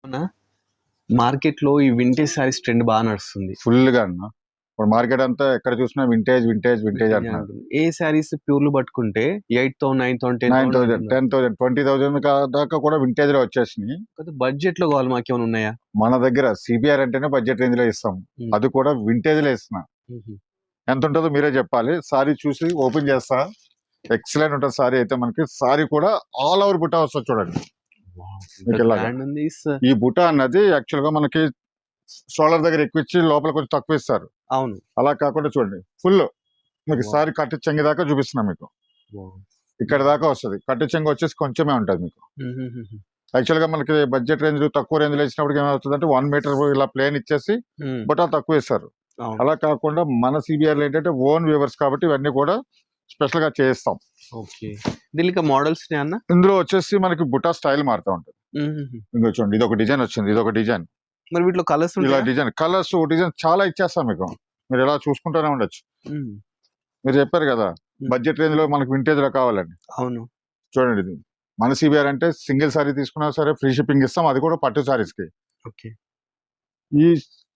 అవునా? మార్కెట్‌లో ఈ వింటేజ్ సారీస్ ట్రెండ్ బా నడుస్తుంది. ఫుల్‌గా అన్న. ఇప్పుడు మార్కెట్ అంతా ఎక్కడ చూసినా వింటేజ్ వింటేజ్ అంటున్నారు. అంటుంది. ఏ సారీస్ ప్యూర్‌లు పట్టుకుంటే 8,000, 9,000, 10,000 9,000, అంటున్నారు. 10,000, 20,000 దాకా కూడా వింటేజ్‌లో వచ్చేసినాయి. కాకపోతే బడ్జెట్‌లో కావాలి మాకేమైనా ఉన్నాయా? మన దగ్గర సిబిఆర్ అంటేనే బడ్జెట్ రేంజ్‌లో ఇస్తాం. హ్మ్. అది కూడా వింటేజ్‌లో ఇస్తున్నా. హుహు. ఎంత ఉంటుందో మీరే చెప్పాలి. సారీ చూసి ఓపెన్ చేస్తా. ఎక్సలెంట్ ఉంటుంది సారీ అయితే మనకి. సారీ కూడా ఆల్ ఓవర్ బుటా వస్తది చూడండి. వావ్! మీకు ఎంత ఇలాగా. గ్రాండ్ ఉంది. ఈ బుటా అన్నది యాక్చువల్‌గా మనకి షోల్డర్ దగ్గర ఎక్కువ ఇచ్చి లోపల కొంచెం తక్కువ ఇస్తారు. అవును. అలా కాకుండా చూడండి ఫుల్ మీకు వావ్! సారీ కట్టు చెంగి దాకా చూపిస్తున్నా మీకు. వావ్! ఇక్కడ దాకా వస్తది. కట్టు చెంగు వచ్చేసి కొంచెమే ఉంటది మీకు. హుహుహుహు. యాక్చువల్‌గా మనకి బడ్జెట్ రేంజ్ తక్కువ రేంజ్‌లో ఇచ్చినప్పటికి ఏమవుతుందంటే 1 మీటర్ ఇలా ప్లేన్ ఇచ్చేసి హ్మ్. బుటా తక్కువ ఇస్తారు. అవును. అలా కాకుండా మన సిబిఆర్‌లో ఏంటంటే ఓన్ వ్యూవర్స్ కాబట్టి ఇవన్నీ కూడా స్పెషల్‌గా చేయిస్తాం. ఓకే. దీనిక మోడల్స్ ఉన్నాయా అన్న? ఇందులో వచ్చేసి మనకి బుటా స్టైల్ మారుతా ఉంటది. హుహుహు. ఇంగో చూడండి ఇదొక డిజైన్ వచ్చింది. ఇదొక డిజైన్. మరి వీటిలో కలర్స్ ఇలా ఉంటాయా? డిజైన్ కలర్స్ డిజైన్ చాలా ఇచ్చేస్తాం మీకు. మీరు ఇలా చూసుకుంటూనే ఉండొచ్చు. హ్మ్. మీరు చెప్పారు కదా! హ్మ్. బడ్జెట్ రేంజ్‌లో మనకు వింటేజ్‌లో కావాలని. అవును. చూడండి ఇది. మన సిబిఆర్ అంటే సింగిల్ సారీ తీసుకున్నా సరే ఫ్రీ షిప్పింగ్ ఇస్తాం. అది కూడా పట్టు సారీస్‌కి. ఓకే. ఈ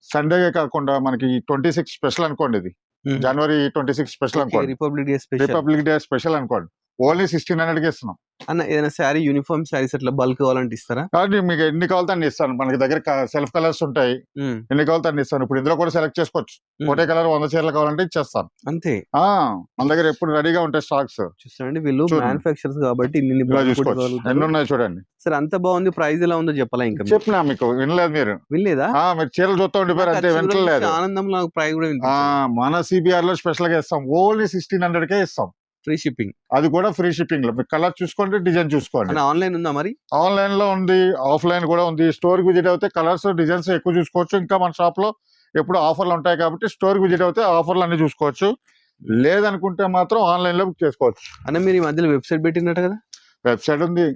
సండే‌గే కాకుండా మనకి 26 స్పెషల్ అనుకోండి ఇది. హుహు. జనవరి 26 స్పెషల్ ఓకే. అనుకోండి. Republic day special. Republic day special అనుకోండి. ఓన్లీ 1600కే ఇస్తున్నాం. అన్న ఏదైనా సారీ యూనిఫార్మ్ సారీస్ అట్లా బల్క్ కావాలంటే ఇస్తారా? కాబట్టి మీకు ఎన్ని కావాలితే అన్ని ఇస్తాను. మనకి దగ్గర సెల్ఫ్ కలర్స్ ఉంటాయి. హ్మ్. ఎన్ని కావాలితే అన్ని ఇస్తాను. ఇప్పుడు ఇందులో కూడా సెలెక్ట్ చేసుకోవచ్చు. హ్మ్. ఒకటే కలర్ 100 చీరలు కావాలంటే ఇచ్చేస్తాను. అంతే. ఆ! మన దగ్గర ఎప్పుడు రెడీగా ఉంటాయి స్టాక్స్. చూస్తారండి వీళ్ళు చూడండి. మ్యానుఫ్యాక్చరర్స్ కాబట్టి ఇన్నిన్ని ఇలా బ్రాండ్స్ చూసుకోవచ్చు. కొట్టగలుగుతారు. ఎన్నున్నాయో చూడండి. సరే అంత బాగుంది. ప్రైస్ ఎలా ఉందో చెప్పాలా ఇంకా మీరు? చెప్పినా మీకు వినలేదు మీరు. వినలేదా? మీరు చీరలు చూస్తా ఉండిపోయారు అంతే నాకు వింటలేదు. ఆనందంలో నాకు ప్రైస్ కూడా ఆ! వినిపించలేదు. మన సిబిఆర్‌లో స్పెషల్‌గా ఇస్తాం. ఓన్లీ 1600కే ఇస్తాం. Free shipping. అది కూడా ఫ్రీ షిప్పింగ్‌లో. మీకు కలర్ చూసుకోండి, డిజైన్ చూసుకోండి. అన్న ఆన్లైన్ ఉందా మరి? ఆన్‌లైన్‌లో ఉంది, ఆఫ్‌లైన్ కూడా ఉంది. స్టోర్‌కి విజిట్ అవుతే కలర్స్, డిజైన్స్ ఎక్కువ చూసుకోవచ్చు. ఇంకా మన షాప్‌లో ఎప్పుడు ఆఫర్‌లు ఉంటాయి కాబట్టి స్టోర్‌కి విజిట్ అవుతే ఆఫర్‌లు అన్ని చూసుకోవచ్చు. లేదనుకుంటే మాత్రం ఆన్‌లైన్‌లో బుక్ చేసుకోవచ్చు. అన్న మీరు ఈ మధ్యలో వెబ్‌సైట్ పెట్టినట్టు కదా? వెబ్‌సైట్ ఉంది.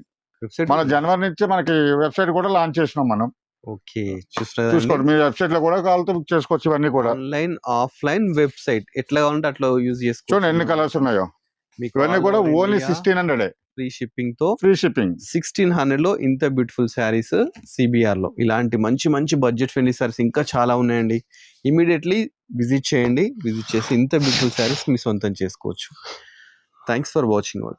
వెబ్‌సైట్ మన ఉందా? జనవరి నుంచి మనకి వెబ్‌సైట్ కూడా లాంచ్ చేసినాం మనం. ఓకే. చూస్తున్నారా అండి? చూసుకోండి. మీ వెబ్‌సైట్‌లో కూడా కావాలంటే బుక్ చేసుకోవచ్చు ఇవన్నీ కూడా. ఆన్లైన్, ఆఫ్‌లైన్ వెబ్‌సైట్ ఎట్లా కావాలంటే అట్లా యూజ్ చేసుకోవచ్చు. చూడండి ఎన్ని కలర్స్ ఉన్నాయో. మీకు ఇవన్నీ ఆల్ కూడా ఓవర్ ఓన్లీ ఇండియా 1600 ఫ్రీ షిప్పింగ్‌తో ఫ్రీ షిప్పింగ్. 1600లో ఇంత బ్యూటిఫుల్ శారీస్ సిబిఆర్‌లో. ఇలాంటి మంచి మంచి బడ్జెట్ ఫ్రెండ్లీ శారీస్ ఇంకా చాలా ఉన్నాయండి. ఇమ్మీడియేట్‌లీ విజిట్ చేయండి. విజిట్ చేసి ఇంత బ్యూటిఫుల్ శారీస్ మీ సొంతం చేసుకోవచ్చు. Thanks for watching all.